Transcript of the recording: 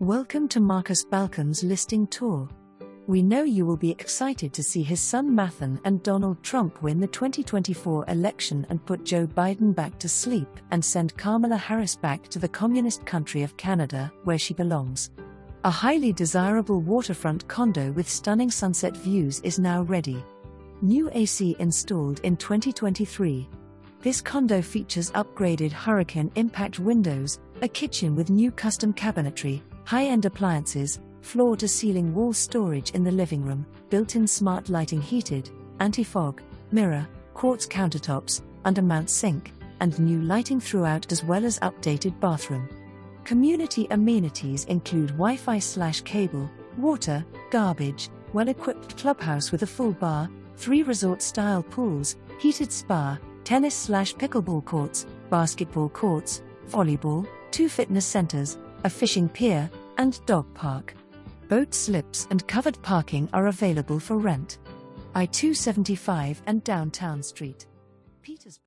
Welcome to Markus Balcomb's listing tour. We know you will be excited to see his son Mathan and Donald Trump win the 2024 election and put Joe Biden back to sleep and send Kamala Harris back to the communist country of Canada, where she belongs. A highly desirable waterfront condo with stunning sunset views is now ready. New AC installed in 2023. This condo features upgraded hurricane impact windows, a kitchen with new custom cabinetry, high-end appliances, floor-to-ceiling wall storage in the living room, built-in smart lighting, heated, anti-fog, mirror, quartz countertops, undermount sink, and new lighting throughout, as well as updated bathroom. Community amenities include Wi-Fi/cable, water, garbage, well-equipped clubhouse with a full bar, 3 resort-style pools, heated spa, tennis/pickleball courts, basketball courts, volleyball, 2 fitness centers, a fishing pier, and dog park. Boat slips and covered parking are available for rent. I-275 and Downtown Street, Petersburg.